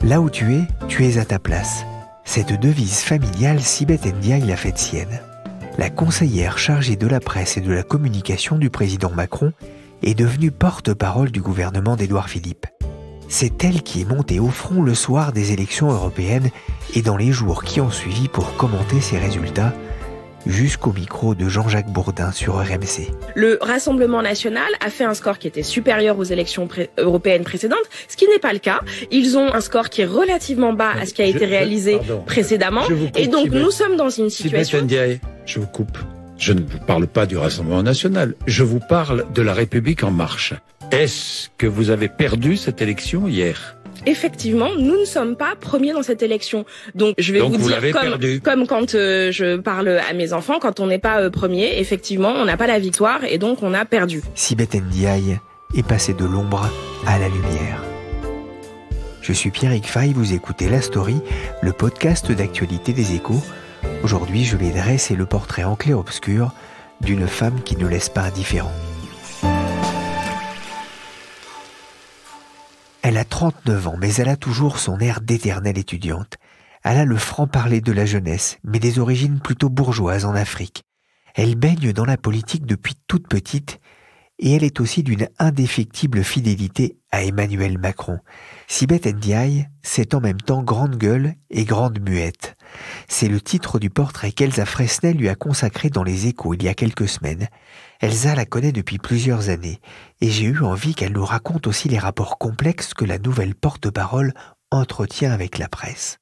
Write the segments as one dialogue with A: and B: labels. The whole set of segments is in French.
A: Là où tu es à ta place. Cette devise familiale, Sibeth Ndiaye l'a faite sienne. La conseillère chargée de la presse et de la communication du président Macron est devenue porte-parole du gouvernement d'Édouard Philippe. C'est elle qui est montée au front le soir des élections européennes et dans les jours qui ont suivi pour commenter ces résultats, jusqu'au micro de Jean-Jacques Bourdin sur RMC.
B: Le Rassemblement national a fait un score qui était supérieur aux élections européennes précédentes, ce qui n'est pas le cas. Ils ont un score qui est relativement bas à ce qui a été réalisé précédemment. Et donc nous sommes dans une situation...
C: Sibeth Ndiaye, je vous coupe. Je ne vous parle pas du Rassemblement national. Je vous parle de la République en marche. Est-ce que vous avez perdu cette élection hier ?
B: Effectivement, nous ne sommes pas premiers dans cette élection. Donc je vais vous dire, comme quand je parle à mes enfants, quand on n'est pas premier, effectivement, on n'a pas la victoire et donc on a perdu.
A: Sibeth Ndiaye est passée de l'ombre à la lumière. Je suis Pierrick Fay, vous écoutez La Story, le podcast d'actualité des Échos. Aujourd'hui, je vais dresser le portrait en clair-obscur d'une femme qui ne laisse pas indifférent. Elle a 39 ans, mais elle a toujours son air d'éternelle étudiante. Elle a le franc-parler de la jeunesse, mais des origines plutôt bourgeoises en Afrique. Elle baigne dans la politique depuis toute petite, et elle est aussi d'une indéfectible fidélité à Emmanuel Macron. Sibeth Ndiaye, c'est en même temps grande gueule et grande muette. C'est le titre du portrait qu'Elsa Fresnel lui a consacré dans Les Échos il y a quelques semaines. Elsa la connaît depuis plusieurs années, et j'ai eu envie qu'elle nous raconte aussi les rapports complexes que la nouvelle porte-parole entretient avec la presse.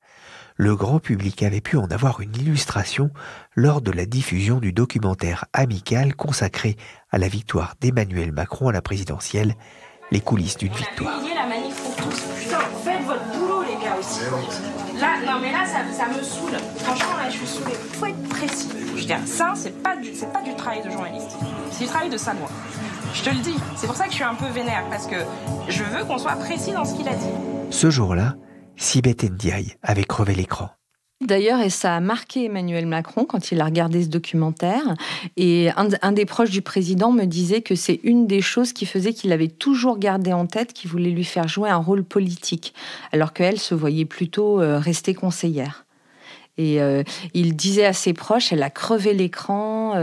A: Le grand public avait pu en avoir une illustration lors de la diffusion du documentaire Amical consacré à la victoire d'Emmanuel Macron à la présidentielle, les coulisses d'une victoire.
B: On a payé la manif pour tous. Putain, faites votre boulot les gars aussi. Là, non mais là, ça me saoule. Franchement, là, je suis saoulée. Il faut être précis. Je veux dire, ça, c'est pas du travail de journaliste. C'est du travail de salaud. Je te le dis. C'est pour ça que je suis un peu vénère, parce que je veux qu'on soit précis dans ce qu'il a dit.
A: Ce jour-là, Sibeth Ndiaye avait crevé l'écran.
D: D'ailleurs, et ça a marqué Emmanuel Macron quand il a regardé ce documentaire. Et un des proches du président me disait que c'est une des choses qui faisait qu'il avait toujours gardé en tête, qu'il voulait lui faire jouer un rôle politique, alors qu'elle se voyait plutôt rester conseillère. Et il disait à ses proches, elle a crevé l'écran,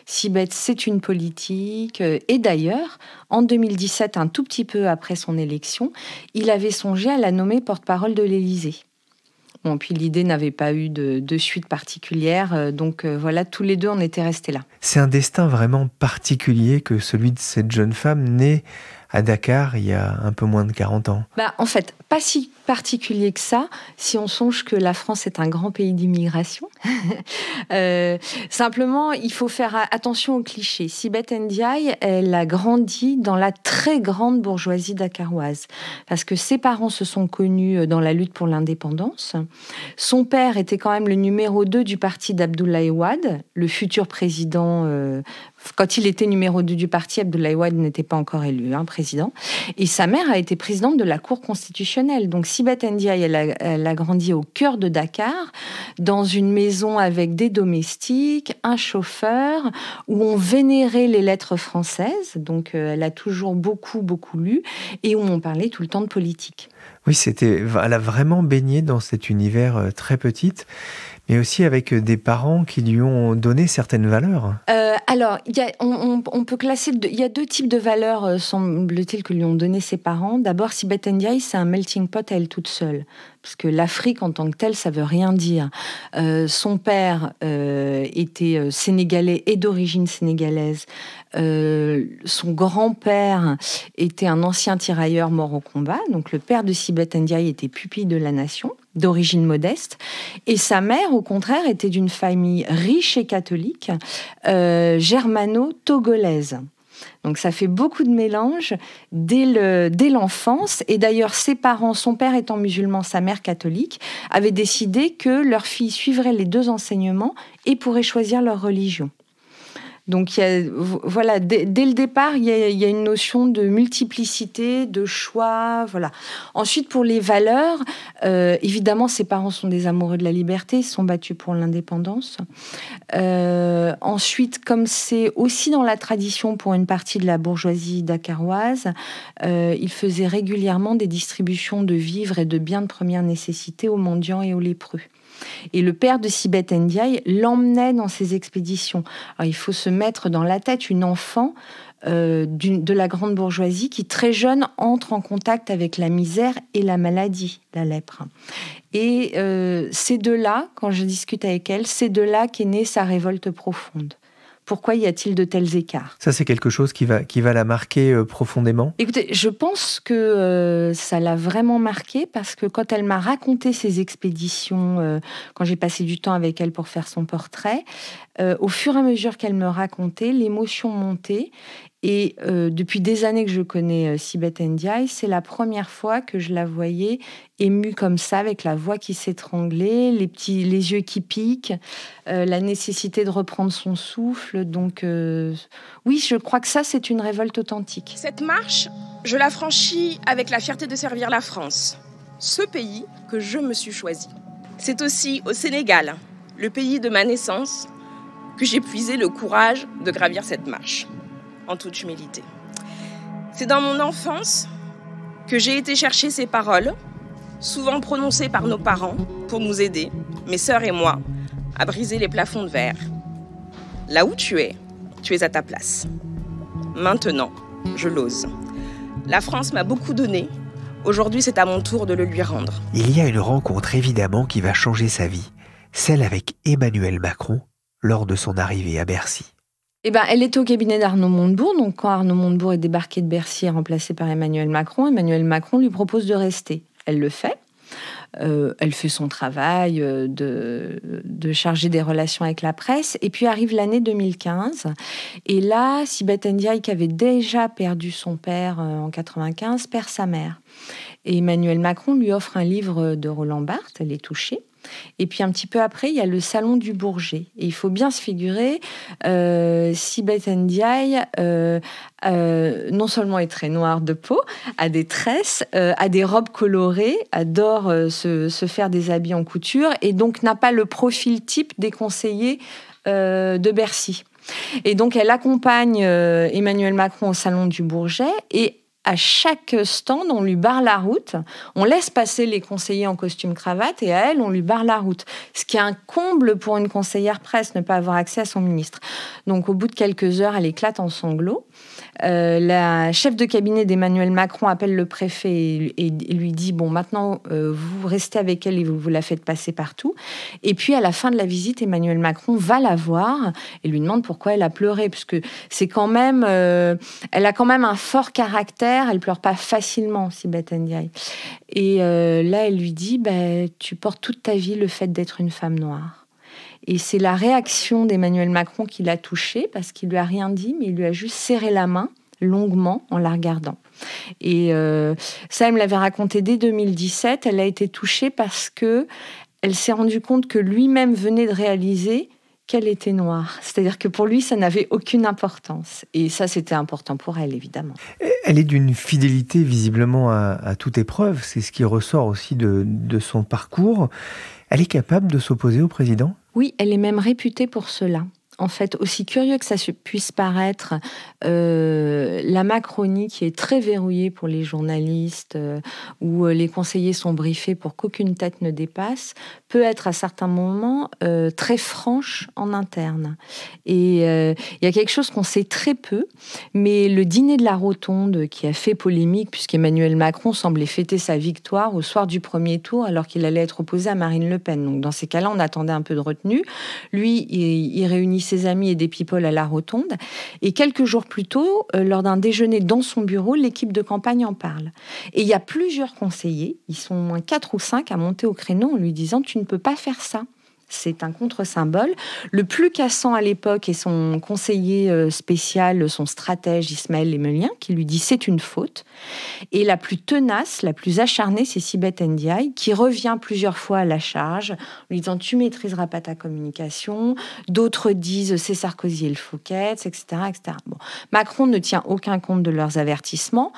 D: Sibeth, c'est une politique. Et d'ailleurs, en 2017, un tout petit peu après son élection, il avait songé à la nommer porte-parole de l'Élysée. Bon, puis l'idée n'avait pas eu de suite particulière, donc voilà, tous les deux, on était restés là.
A: C'est un destin vraiment particulier que celui de cette jeune femme née à Dakar il y a un peu moins de 40 ans.
D: En fait, pas si particulier que ça, si on songe que la France est un grand pays d'immigration. Simplement, il faut faire attention aux clichés. Sibeth Ndiaye, elle a grandi dans la très grande bourgeoisie dakaroise, parce que ses parents se sont connus dans la lutte pour l'indépendance. Son père était quand même le numéro 2 du parti d'Abdoulaye Wade, le futur président. Quand il était numéro 2 du parti, Abdoulaye Wade n'était pas encore élu président. Et sa mère a été présidente de la Cour constitutionnelle. Donc Sibeth Ndiaye, elle a grandi au cœur de Dakar, dans une maison avec des domestiques, un chauffeur, où on vénérait les lettres françaises. Donc elle a toujours beaucoup lu, et où on parlait tout le temps de politique.
A: Oui, elle a vraiment baigné dans cet univers très petit, mais aussi avec des parents qui lui ont donné certaines valeurs.
D: Alors, on peut classer... Il y a deux types de valeurs, semble-t-il, que lui ont donné ses parents. D'abord, Sibeth Ndiaye, c'est un melting pot à elle toute seule. Parce que l'Afrique, en tant que telle, ça veut rien dire. Son père était sénégalais et d'origine sénégalaise. Son grand-père était un ancien tirailleur mort au combat. Donc, le père de Sibeth Ndiaye était pupille de la nation, d'origine modeste. Et sa mère, au contraire, était d'une famille riche et catholique, germano-togolaise. Donc ça fait beaucoup de mélange dès l'enfance. Et d'ailleurs, ses parents, son père étant musulman, sa mère catholique, avaient décidé que leur fille suivrait les deux enseignements et pourrait choisir leur religion. Donc, voilà, dès le départ, il y a une notion de multiplicité, de choix. Voilà. Ensuite, pour les valeurs, évidemment, ses parents sont des amoureux de la liberté, ils se sont battus pour l'indépendance. Ensuite, comme c'est aussi dans la tradition pour une partie de la bourgeoisie dakaroise, il faisait régulièrement des distributions de vivres et de biens de première nécessité aux mendiants et aux lépreux. Et le père de Sibeth Ndiaye l'emmenait dans ses expéditions. Alors, il faut se mettre dans la tête une enfant de la grande bourgeoisie qui, très jeune, entre en contact avec la misère et la maladie, la lèpre. Et c'est de là, quand je discute avec elle, c'est de là qu'est née sa révolte profonde. Pourquoi y a-t-il de tels écarts ?
A: Ça, c'est quelque chose qui va la marquer profondément ?
D: Écoutez, je pense que ça l'a vraiment marquée parce que quand elle m'a raconté ses expéditions, quand j'ai passé du temps avec elle pour faire son portrait, au fur et à mesure qu'elle me racontait, l'émotion montait. Et depuis des années que je connais Sibeth Ndiaye, c'est la première fois que je la voyais émue comme ça, avec la voix qui s'étranglait, les yeux qui piquent, la nécessité de reprendre son souffle. Donc oui, je crois que ça, c'est une révolte authentique.
B: Cette marche, je la franchis avec la fierté de servir la France, ce pays que je me suis choisi. C'est aussi au Sénégal, le pays de ma naissance, que j'ai puisé le courage de gravir cette marche. En toute humilité. C'est dans mon enfance que j'ai été chercher ces paroles, souvent prononcées par nos parents, pour nous aider, mes sœurs et moi, à briser les plafonds de verre. Là où tu es à ta place. Maintenant, je l'ose. La France m'a beaucoup donné. Aujourd'hui, c'est à mon tour de le lui rendre.
A: Il y a une rencontre évidemment qui va changer sa vie, celle avec Emmanuel Macron lors de son arrivée à Bercy.
D: Elle est au cabinet d'Arnaud Montebourg. Donc, quand Arnaud Montebourg est débarqué de Bercy et remplacé par Emmanuel Macron lui propose de rester. Elle le fait. Elle fait son travail de chargée des relations avec la presse. Et puis arrive l'année 2015. Et là, Sibeth Ndiaye, qui avait déjà perdu son père en 95, perd sa mère. Et Emmanuel Macron lui offre un livre de Roland Barthes. Elle est touchée. Et puis un petit peu après, il y a le salon du Bourget. Et il faut bien se figurer, Sibeth Ndiaye, non seulement est très noire de peau, a des tresses, a des robes colorées, adore se faire des habits en couture, et donc n'a pas le profil type des conseillers de Bercy. Et donc elle accompagne Emmanuel Macron au salon du Bourget, et à chaque stand, on lui barre la route. On laisse passer les conseillers en costume-cravate et à elle, on lui barre la route. Ce qui est un comble pour une conseillère presse, ne pas avoir accès à son ministre. Donc, au bout de quelques heures, elle éclate en sanglots. La chef de cabinet d'Emmanuel Macron appelle le préfet et lui dit « Bon, maintenant, vous restez avec elle et vous la faites passer partout. » Et puis, à la fin de la visite, Emmanuel Macron va la voir et lui demande pourquoi elle a pleuré. Puisque c'est quand même... elle a quand même un fort caractère. Elle pleure pas facilement, Sibeth Ndiaye. Et là, elle lui dit tu portes toute ta vie le fait d'être une femme noire. Et c'est la réaction d'Emmanuel Macron qui l'a touchée, parce qu'il lui a rien dit, mais il lui a juste serré la main longuement en la regardant. Et ça, elle me l'avait raconté dès 2017. Elle a été touchée parce que elle s'est rendue compte que lui-même venait de réaliser qu'elle était noire. C'est-à-dire que pour lui, ça n'avait aucune importance. Et ça, c'était important pour elle, évidemment.
A: Elle est d'une fidélité visiblement à toute épreuve. C'est ce qui ressort aussi de son parcours. Elle est capable de s'opposer au président ?
D: Oui, elle est même réputée pour cela. En fait, aussi curieux que ça puisse paraître, la Macronie, qui est très verrouillée pour les journalistes, où les conseillers sont briefés pour qu'aucune tête ne dépasse, peut être à certains moments très franche en interne. Et il y a quelque chose qu'on sait très peu, mais le dîner de la Rotonde, qui a fait polémique, puisqu'Emmanuel Macron semblait fêter sa victoire au soir du premier tour, alors qu'il allait être opposé à Marine Le Pen. Donc dans ces cas-là, on attendait un peu de retenue. Lui, il réunit ses amis et des people à la Rotonde. Et quelques jours plus tôt, lors d'un déjeuner dans son bureau, l'équipe de campagne en parle. Et il y a plusieurs conseillers, ils sont au moins 4 ou 5, à monter au créneau en lui disant « Tu ne peux pas faire ça. C'est un contre-symbole. Le plus cassant à l'époque est son conseiller spécial, son stratège Ismaël Lemelien, qui lui dit c'est une faute. Et la plus tenace, la plus acharnée, c'est Sibeth Ndiaye, qui revient plusieurs fois à la charge, en lui disant tu maîtriseras pas ta communication. D'autres disent c'est Sarkozy et le Fouquet, etc., etc. Bon. Macron ne tient aucun compte de leurs avertissements,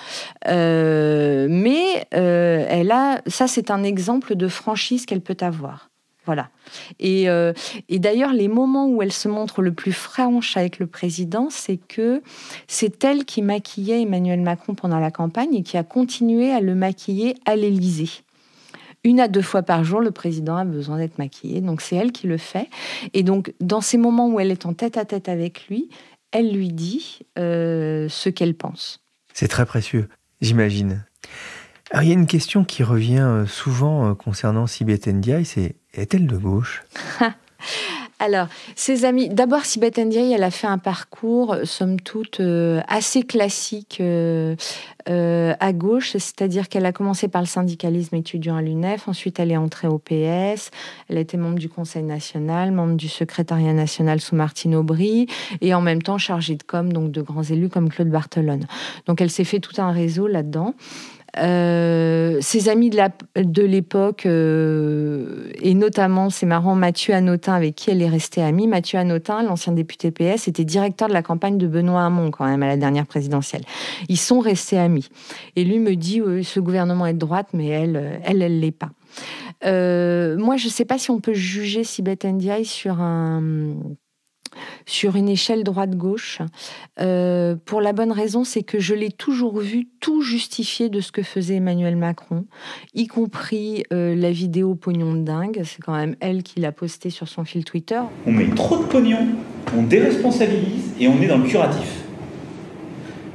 D: mais ça c'est un exemple de franchise qu'elle peut avoir. Voilà. Et d'ailleurs, les moments où elle se montre le plus franche avec le président, c'est elle qui maquillait Emmanuel Macron pendant la campagne et qui a continué à le maquiller à l'Élysée. 1 à 2 fois par jour, le président a besoin d'être maquillé. Donc, c'est elle qui le fait. Et donc, dans ces moments où elle est en tête-à-tête avec lui, elle lui dit ce qu'elle pense.
A: C'est très précieux, j'imagine. Alors, il y a une question qui revient souvent concernant Sibeth Ndiaye, c'est est-elle de gauche ?
D: Alors, ses amis... D'abord, Sibeth Ndiaye, elle a fait un parcours, somme toute, assez classique à gauche. C'est-à-dire qu'elle a commencé par le syndicalisme étudiant à l'UNEF. Ensuite, elle est entrée au PS. Elle a été membre du Conseil national, membre du secrétariat national sous Martine Aubry. Et en même temps, chargée de com, donc de grands élus comme Claude Barthelone. Donc, elle s'est fait tout un réseau là-dedans. Ses amis de l'époque, et notamment, c'est marrant, Mathieu Hanotin, avec qui elle est restée amie. Mathieu Hanotin, l'ancien député PS, était directeur de la campagne de Benoît Hamon, quand même, à la dernière présidentielle. Ils sont restés amis. Et lui me dit, ce gouvernement est de droite, mais elle l'est pas. Moi, je ne sais pas si on peut juger Sibeth Ndiaye sur une échelle droite-gauche, pour la bonne raison, c'est que je l'ai toujours vu tout justifier de ce que faisait Emmanuel Macron, y compris la vidéo pognon de dingue. C'est quand même elle qui l'a postée sur son fil Twitter.
E: On met trop de pognon, on déresponsabilise et on est dans le curatif.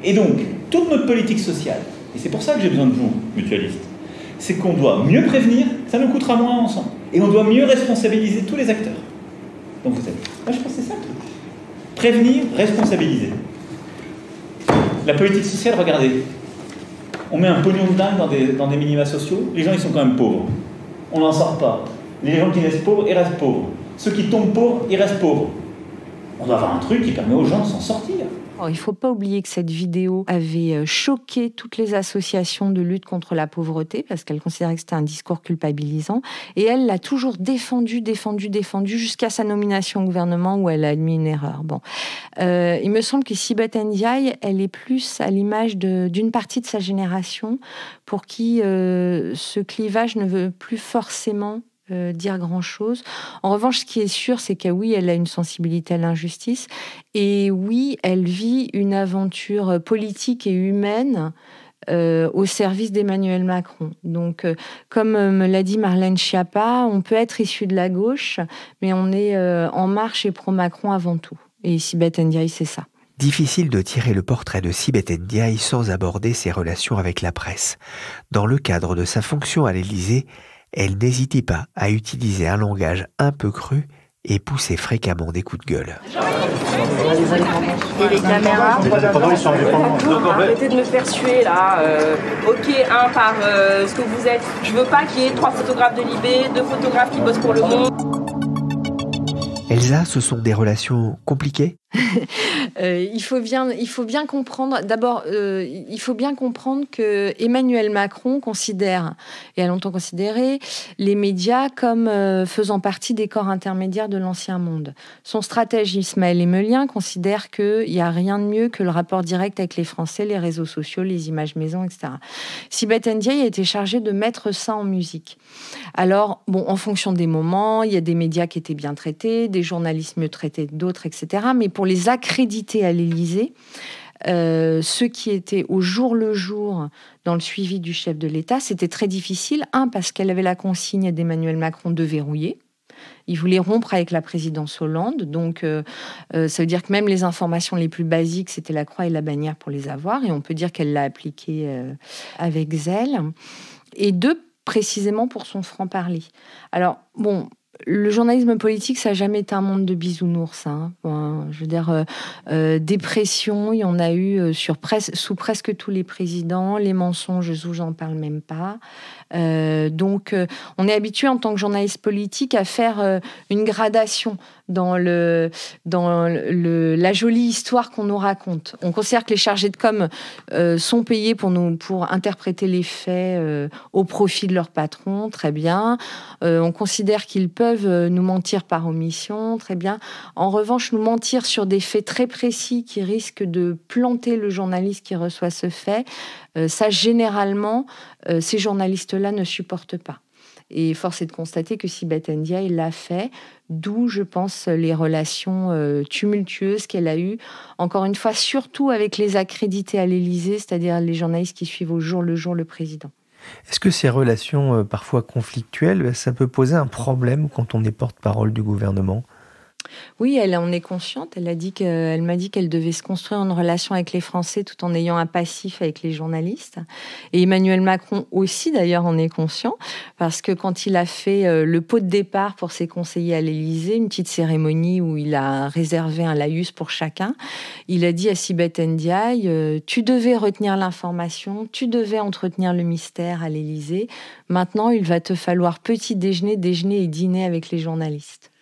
E: Et donc, toute notre politique sociale, et c'est pour ça que j'ai besoin de vous, mutualistes, c'est qu'on doit mieux prévenir, ça nous coûtera moins ensemble, et on doit mieux responsabiliser tous les acteurs. Donc vous savez, moi je pense que c'est ça le truc. Prévenir, responsabiliser. La politique sociale, regardez. On met un pognon de dingue dans des minima sociaux. Les gens, ils sont quand même pauvres. On n'en sort pas. Les gens qui restent pauvres, ils restent pauvres. Ceux qui tombent pauvres, ils restent pauvres. On doit avoir un truc qui permet aux gens de s'en sortir.
D: Alors, il ne faut pas oublier que cette vidéo avait choqué toutes les associations de lutte contre la pauvreté parce qu'elle considérait que c'était un discours culpabilisant. Et elle l'a toujours défendu jusqu'à sa nomination au gouvernement où elle a admis une erreur. Bon. Il me semble que Sibeth Ndiaye, elle est plus à l'image d'une partie de sa génération pour qui ce clivage ne veut plus forcément dire grand-chose. En revanche, ce qui est sûr, c'est que oui, elle a une sensibilité à l'injustice et oui, elle vit une aventure politique et humaine au service d'Emmanuel Macron. Donc, comme me l'a dit Marlène Schiappa, on peut être issu de la gauche, mais on est en marche et pro-Macron avant tout. Et Sibeth Ndiaye, c'est ça.
A: Difficile de tirer le portrait de Sibeth Ndiaye sans aborder ses relations avec la presse. Dans le cadre de sa fonction à l'Élysée, elle n'hésitait pas à utiliser un langage un peu cru et pousser fréquemment des coups de gueule.
B: Et les caméras, arrêtez de me faire suer là. Ok, un par ce que vous êtes. Je veux pas qu'il y ait 3 photographes de Libé, 2 photographes qui bossent pour Le Monde.
A: Elsa, ce sont des relations compliquées ?
D: Il faut bien comprendre. D'abord, il faut bien comprendre que Emmanuel Macron considère, et a longtemps considéré, les médias comme faisant partie des corps intermédiaires de l'ancien monde. Son stratège Ismaël Lemelien considère qu'il n'y a rien de mieux que le rapport direct avec les Français, les réseaux sociaux, les images maison, etc. Sibeth Ndiaye a été chargée de mettre ça en musique. Alors, bon, en fonction des moments, il y a des médias qui étaient bien traités, des journalistes mieux traités que d'autres, etc. Mais pour les accrédités à l'Élysée, ceux qui étaient au jour le jour dans le suivi du chef de l'État, c'était très difficile. Parce qu'elle avait la consigne d'Emmanuel Macron de verrouiller. Il voulait rompre avec la présidence Hollande. Donc, ça veut dire que même les informations les plus basiques, c'était la croix et la bannière pour les avoir. Et on peut dire qu'elle l'a appliqué avec zèle. Et précisément pour son franc-parler. Alors, bon... Le journalisme politique, ça n'a jamais été un monde de bisounours. Hein. Bon, je veux dire, des pressions, il y en a eu sous presque tous les présidents. Les mensonges, j'en parle même pas. Donc, on est habitué en tant que journaliste politique à faire une gradation dans la jolie histoire qu'on nous raconte. On considère que les chargés de com sont payés pour interpréter les faits au profit de leur patron, très bien. On considère qu'ils peuvent nous mentir par omission, très bien. En revanche, nous mentir sur des faits très précis qui risquent de planter le journaliste qui reçoit ce fait, ça, généralement, ces journalistes-là ne supportent pas. Et force est de constater que Sibeth Ndiaye l'a fait, d'où, je pense, les relations tumultueuses qu'elle a eues, encore une fois, surtout avec les accrédités à l'Élysée, c'est-à-dire les journalistes qui suivent au jour le président.
A: Est-ce que ces relations parfois conflictuelles, ça peut poser un problème quand on est porte-parole du gouvernement ?
D: Oui, elle en est consciente. Elle m'a dit qu'elle devait se construire une relation avec les Français tout en ayant un passif avec les journalistes. Et Emmanuel Macron aussi, d'ailleurs, en est conscient, parce que quand il a fait le pot de départ pour ses conseillers à l'Élysée, une petite cérémonie où il a réservé un laïus pour chacun, il a dit à Sibeth Ndiaye, tu devais retenir l'information, tu devais entretenir le mystère à l'Élysée. Maintenant, il va te falloir petit déjeuner, déjeuner et dîner avec les journalistes.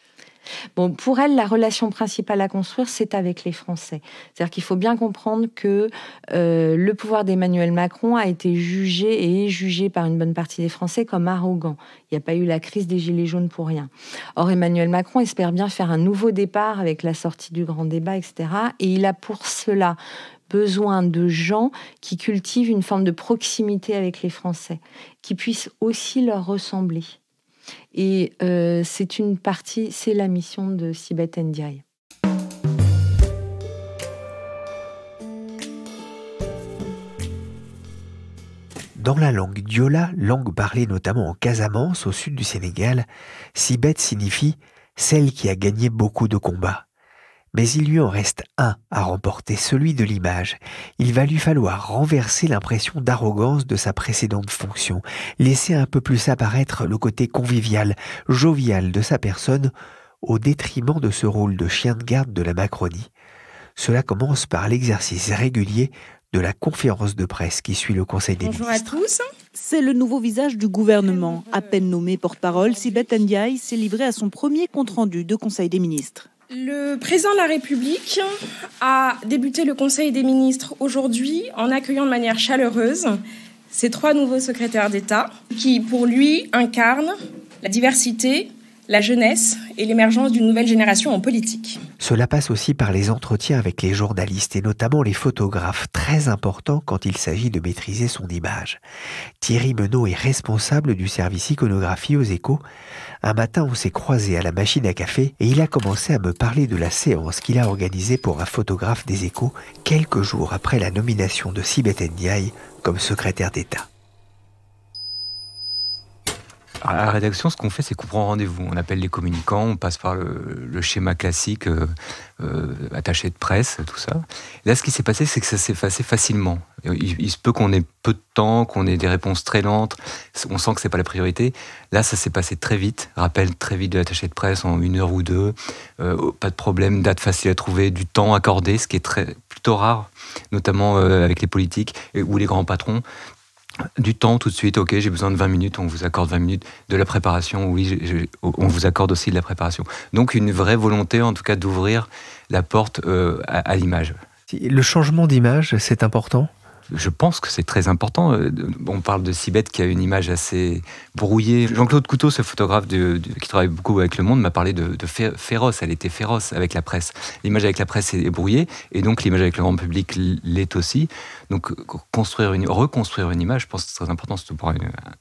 D: Bon, pour elle, la relation principale à construire, c'est avec les Français. C'est-à-dire qu'il faut bien comprendre que le pouvoir d'Emmanuel Macron a été jugé et est jugé par une bonne partie des Français comme arrogant. Il n'y a pas eu la crise des Gilets jaunes pour rien. Or, Emmanuel Macron espère bien faire un nouveau départ avec la sortie du grand débat, etc. Et il a pour cela besoin de gens qui cultivent une forme de proximité avec les Français, qui puissent aussi leur ressembler. Et c'est la mission de Sibeth Ndiaye.
A: Dans la langue diola, langue parlée notamment en Casamance, au sud du Sénégal, Sibeth signifie « celle qui a gagné beaucoup de combats ». Mais il lui en reste un à remporter, celui de l'image. Il va lui falloir renverser l'impression d'arrogance de sa précédente fonction, laisser un peu plus apparaître le côté convivial, jovial de sa personne, au détriment de ce rôle de chien de garde de la Macronie. Cela commence par l'exercice régulier de la conférence de presse qui suit le Conseil des ministres.
F: Bonjour à tous. C'est le nouveau visage du gouvernement. À peine nommé porte-parole, Sibeth Ndiaye s'est livré à son premier compte-rendu de Conseil des ministres.
B: Le président de la République a débuté le Conseil des ministres aujourd'hui en accueillant de manière chaleureuse ces 3 nouveaux secrétaires d'État qui, pour lui, incarnent la diversité, la jeunesse et l'émergence d'une nouvelle génération en politique.
A: Cela passe aussi par les entretiens avec les journalistes et notamment les photographes, très importants quand il s'agit de maîtriser son image. Thierry Menot est responsable du service iconographie aux Échos. Un matin, on s'est croisés à la machine à café et il a commencé à me parler de la séance qu'il a organisée pour un photographe des Échos quelques jours après la nomination de Sibeth Ndiaye comme secrétaire d'État.
G: À la rédaction, ce qu'on fait, c'est qu'on prend rendez-vous. On appelle les communicants, on passe par le schéma classique, attaché de presse, tout ça. Là, ce qui s'est passé, c'est que ça s'est passé facilement. Il se peut qu'on ait peu de temps, qu'on ait des réponses très lentes. On sent que c'est pas la priorité. Là, ça s'est passé très vite. Rappel très vite de l'attaché de presse en 1 heure ou 2. Pas de problème, date facile à trouver, du temps accordé, ce qui est plutôt rare, notamment avec les politiques ou les grands patrons. Du temps tout de suite, ok, j'ai besoin de 20 minutes, on vous accorde 20 minutes de la préparation, oui, on vous accorde aussi de la préparation. Donc une vraie volonté, en tout cas, d'ouvrir la porte à l'image.
A: Le changement d'image, c'est important ?
G: Je pense que c'est très important. On parle de Sibeth qui a une image assez brouillée. Jean-Claude Couteau, ce photographe qui travaille beaucoup avec Le Monde, m'a parlé de féroce. Elle était féroce avec la presse. L'image avec la presse est brouillée, et donc l'image avec le grand public l'est aussi. Donc reconstruire une image, je pense que c'est très important, surtout pour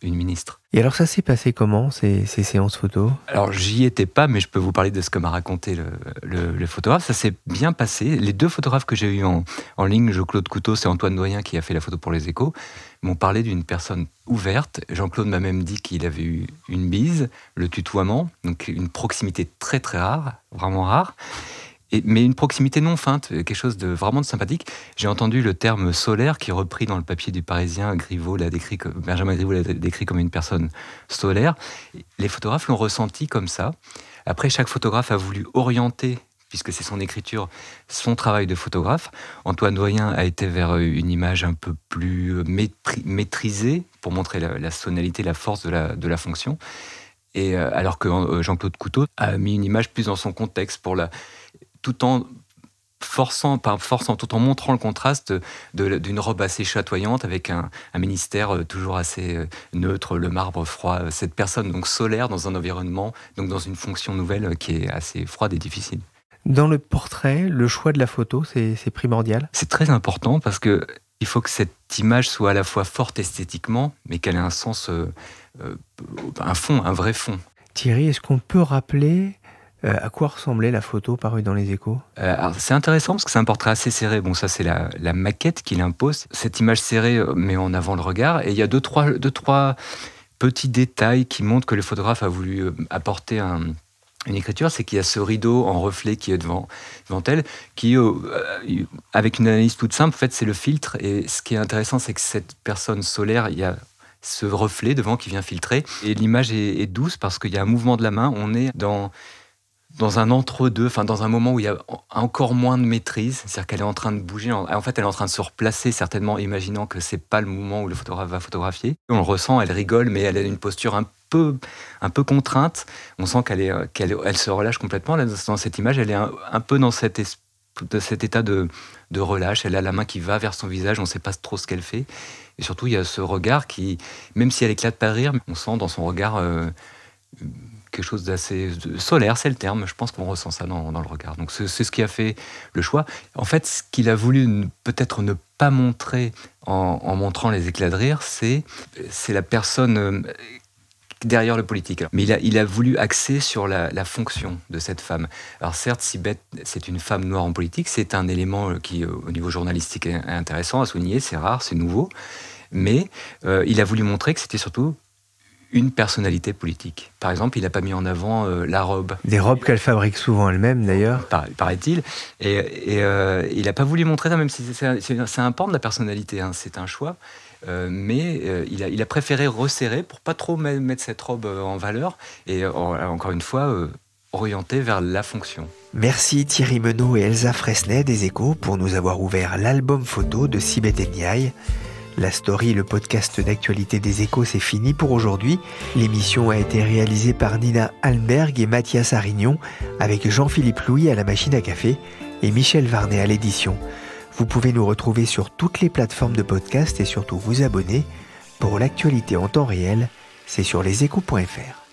G: une ministre.
A: Et alors ça s'est passé comment, ces séances photos ?
G: Alors j'y étais pas, mais je peux vous parler de ce que m'a raconté le photographe. Ça s'est bien passé. Les 2 photographes que j'ai eus en ligne, Jean-Claude Couteau, c'est Antoine Doyen qui a fait la photo pour les Échos, m'ont parlé d'une personne ouverte. Jean-Claude m'a même dit qu'il avait eu une bise, le tutoiement, donc une proximité très très rare, vraiment rare. Mais une proximité non feinte, quelque chose de vraiment sympathique. J'ai entendu le terme solaire qui est repris dans le papier du Parisien. Benjamin Griveaux l'a décrit comme une personne solaire. Les photographes l'ont ressenti comme ça. Après, chaque photographe a voulu orienter, puisque c'est son écriture, son travail de photographe. Antoine Doyen a été vers une image un peu plus maîtrisée pour montrer la tonalité, la force de la fonction. Et alors que Jean-Claude Couteau a mis une image plus dans son contexte tout en tout en montrant le contraste d'une robe assez chatoyante avec un ministère toujours assez neutre, le marbre froid. Cette personne donc solaire dans un environnement, donc dans une fonction nouvelle qui est assez froide et difficile.
A: Dans le portrait, le choix de la photo, c'est primordial.
G: C'est très important parce que il faut que cette image soit à la fois forte esthétiquement, mais qu'elle ait un sens, un vrai fond.
A: Thierry, est-ce qu'on peut rappeler à quoi ressemblait la photo parue dans les Échos ?
G: C'est intéressant parce que c'est un portrait assez serré. Bon, ça c'est la maquette qu'il impose. Cette image serrée met en avant le regard. Et il y a deux, trois petits détails qui montrent que le photographe a voulu apporter une écriture. C'est qu'il y a ce rideau en reflet qui est devant elle, qui, avec une analyse toute simple, en fait, c'est le filtre. Et ce qui est intéressant, c'est que cette personne solaire, il y a ce reflet devant qui vient filtrer. Et l'image est douce parce qu'il y a un mouvement de la main. On est dans un entre-deux, dans un moment où il y a encore moins de maîtrise, c'est-à-dire qu'elle est en train de bouger, en fait elle est en train de se replacer, certainement imaginant que c'est pas le moment où le photographe va photographier. On le ressent, elle rigole, mais elle a une posture un peu contrainte. On sent qu'elle se relâche complètement. Là, dans cette image, elle est un peu dans cet état de relâche. Elle a la main qui va vers son visage, on ne sait pas trop ce qu'elle fait. Et surtout, il y a ce regard qui, même si elle éclate pas de rire, on sent dans son regard quelque chose d'assez solaire, c'est le terme. Je pense qu'on ressent ça dans le regard. Donc c'est ce qui a fait le choix. En fait, ce qu'il a voulu peut-être ne pas montrer en montrant les éclats de rire, c'est la personne derrière le politique. Mais il a voulu axer sur la fonction de cette femme. Alors certes, Sibeth, c'est une femme noire en politique, c'est un élément qui, au niveau journalistique, est intéressant à souligner, c'est rare, c'est nouveau. Mais il a voulu montrer que c'était surtout une personnalité politique. Par exemple, il n'a pas mis en avant la robe.
A: Des robes qu'elle fabrique souvent elle-même, d'ailleurs.
G: Paraît-il. Et il n'a pas voulu montrer ça, même si c'est un pan de la personnalité, hein, c'est un choix. Mais il a préféré resserrer pour pas trop mettre cette robe en valeur. Et encore une fois, orienté vers la fonction.
A: Merci Thierry Menot et Elsa Fresnay des Échos pour nous avoir ouvert l'album photo de Sibeth Ndiaye. La Story, le podcast d'actualité des Échos, c'est fini pour aujourd'hui. L'émission a été réalisée par Nina Alberg et Mathias Arignon, avec Jean-Philippe Louis à la machine à café et Michel Varnet à l'édition. Vous pouvez nous retrouver sur toutes les plateformes de podcast et surtout vous abonner. Pour l'actualité en temps réel, c'est sur leséchos.fr.